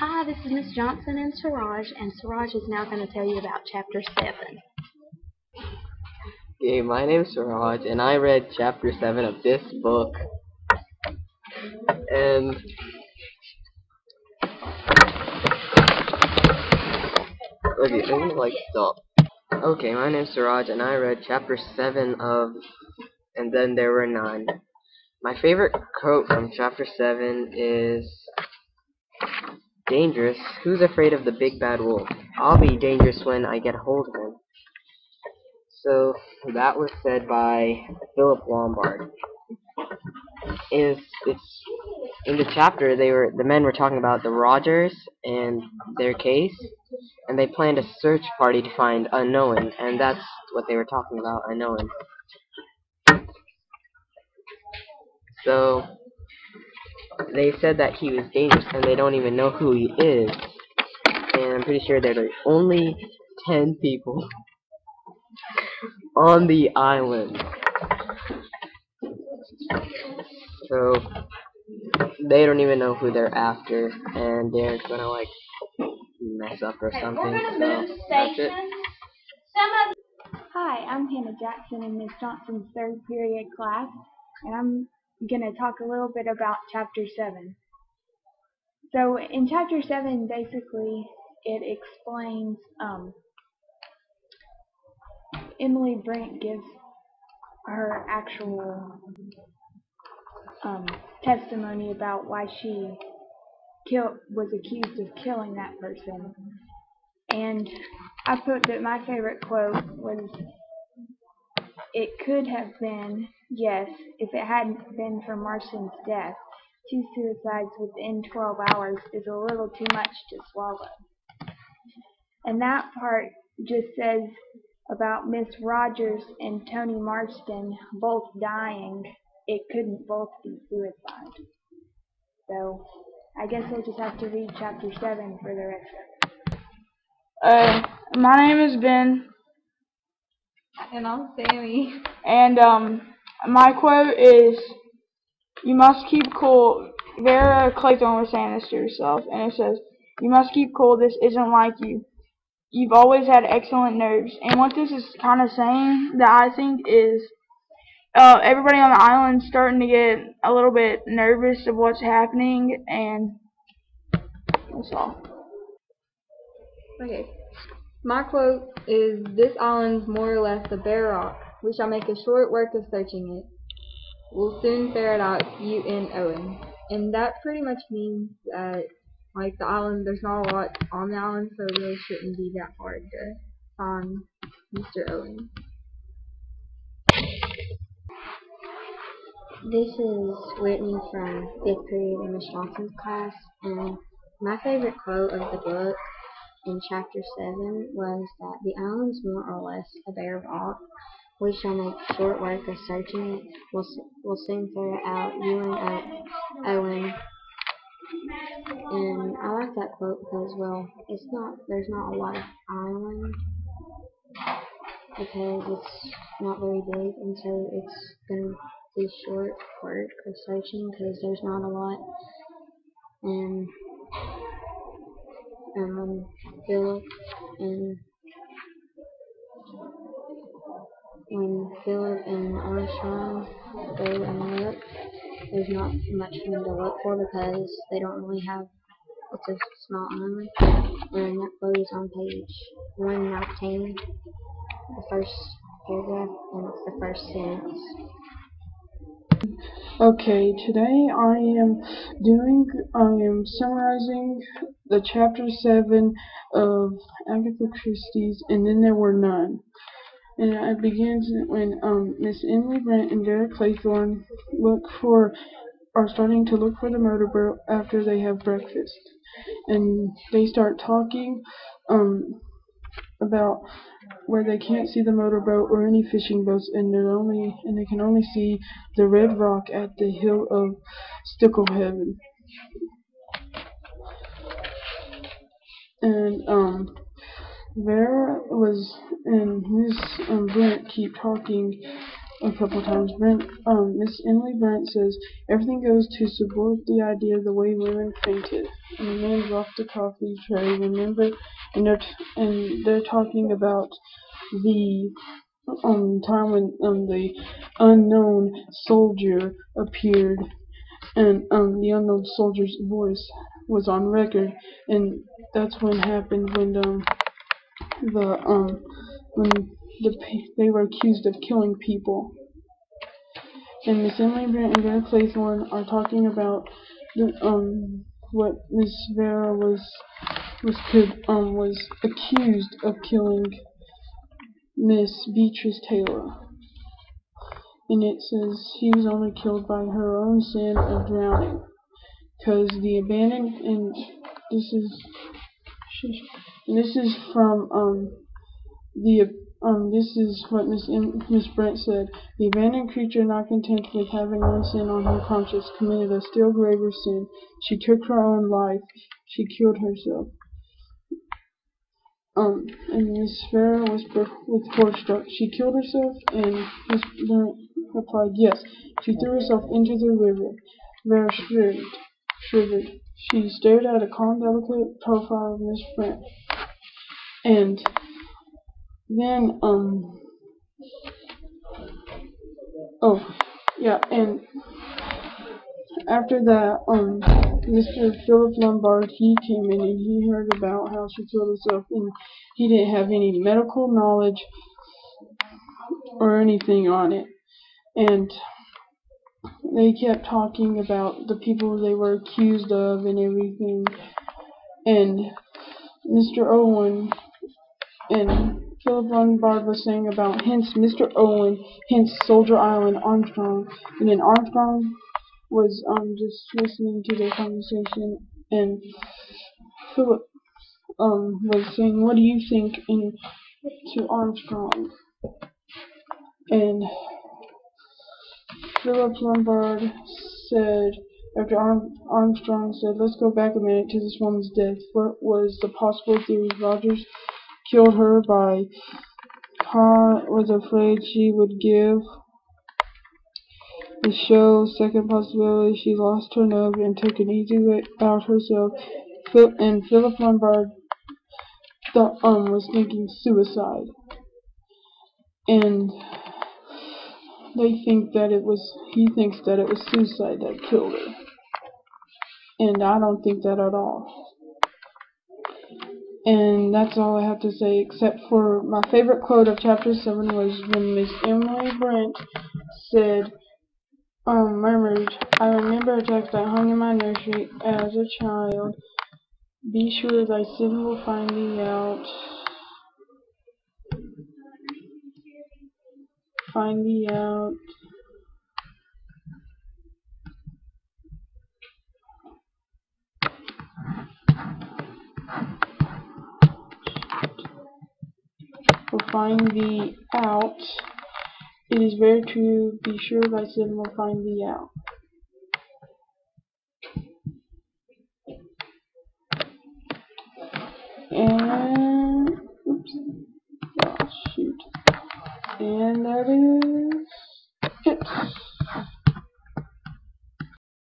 Hi, this is Miss Johnson and Siraj, and Siraj is now going to tell you about Chapter 7. Okay, my name is Siraj, and I read Chapter 7 of this book. And okay, I'm gonna stop. Okay, my name is Siraj, and I read Chapter 7 of And Then There Were None. My favorite quote from Chapter 7 is, "Dangerous? Who's afraid of the big bad wolf? I'll be dangerous when I get hold of him." So that was said by Philip Lombard. It's in the chapter the men were talking about the Rogers and their case, and they planned a search party to find Unknown, and that's what they were talking about, Unknown. So they said that he was dangerous, and they don't even know who he is. And I'm pretty sure there are only 10 people on the island. So they don't even know who they're after, and they're gonna mess up or something. So that's it. Hi, I'm Hannah Jackson in Miss Johnson's third period class, and I'm going to talk a little bit about Chapter 7. So in Chapter 7, basically, it explains, Emily Brent gives her actual testimony about why she was accused of killing that person. And I put that my favorite quote was, "It could have been, yes, if it hadn't been for Marcian's death. 2 suicides within 12 hours is a little too much to swallow." And that part just says about Miss Rogers and Tony Marston both dying, it couldn't both be suicide. So I guess we'll just have to read Chapter 7 for the rest of it. My name is Ben. And I'm Sammy. And my quote is, "You must keep cool." Vera Clayton was saying this to herself, and it says, "You must keep cool. This isn't like you. You've always had excellent nerves." And what this is kind of saying, that I think, is everybody on the island's starting to get a little bit nervous of what's happening, and that's all. Okay. My quote is, "This island's more or less a bare rock. We shall make a short work of searching it. We'll soon ferret out UNON." And that pretty much means that, the island, there's not a lot on the island, so it really shouldn't be that hard to find Mr. Owen. This is Whitney from 5th period in Miss Johnson's class, and my favorite quote of the book in Chapter 7 was that the island's more or less a bare rock. We shall make short work of searching it. We'll soon figure out UNON. And I like that quote because, well, there's not a lot of island because it's not very big, and so it's gonna be short work of searching because there's not a lot. And Philip and when Philip and Armstrong go and look, there's not much for them to look for because they don't really have, it's a small island. And that quote is on page 119, the first paragraph, and it's the first sentence. Okay, today I am summarizing the Chapter 7 of Agatha Christie's And Then There Were None. And it begins when Miss Emily Brent and Vera Claythorne are starting to look for the motorboat after they have breakfast. And they start talking about where they can't see the motorboat or any fishing boats, and they can only see the red rock at the hill of Sticklehaven. And Vera and Miss Brent keep talking a couple times. Miss Emily Brent says everything goes to support the idea of the way women fainted. And the man dropped the coffee tray. Remember, and they're talking about the time when the unknown soldier appeared, and the unknown soldier's voice was on record, and that's when happened when they were accused of killing people. And Miss Emily Brent and Vera Claythorne are talking about what Miss Vera was accused of killing Miss Beatrice Taylor. And it says she was only killed by her own sin of drowning, because the abandoned, and this is from this is what Miss Brent said. The abandoned creature, not content with having one sin on her conscience, committed a still graver sin. She took her own life. She killed herself. And Miss Farah whispered with horror struck, "She killed herself?" And Miss Brent replied, "Yes, she threw herself into the river." Vera shivered. She stared at a calm, delicate profile of Miss Brent. And then, and after that, Mr. Philip Lombard, he came in and he heard about how she killed herself, and he didn't have any medical knowledge or anything on it. And they kept talking about the people they were accused of and everything. And Mr. Owen and Philip Lombard was saying about hence Mr. Owen, hence Soldier Island, Armstrong. And then Armstrong was just listening to their conversation, and Philip was saying, "What do you think?" to Armstrong. And Philip Lombard said, after Armstrong said, "Let's go back a minute to this woman's death. What was the possible theory? Rogers killed her by was afraid she would give the show. Second possibility, she lost her nerve and took an easy way out herself." And Philip Lombard was thinking suicide. And he thinks that it was suicide that killed her. And I don't think that at all. And that's all I have to say, except for my favorite quote of chapter 7 was when Miss Emily Brent said, murmured, "I remember a text I hung in my nursery as a child. Be sure thy sin will find thee out. Find thee out." Will find thee out. It is very true. Be sure thy sin will find thee out. And oops. Oh shoot. And that is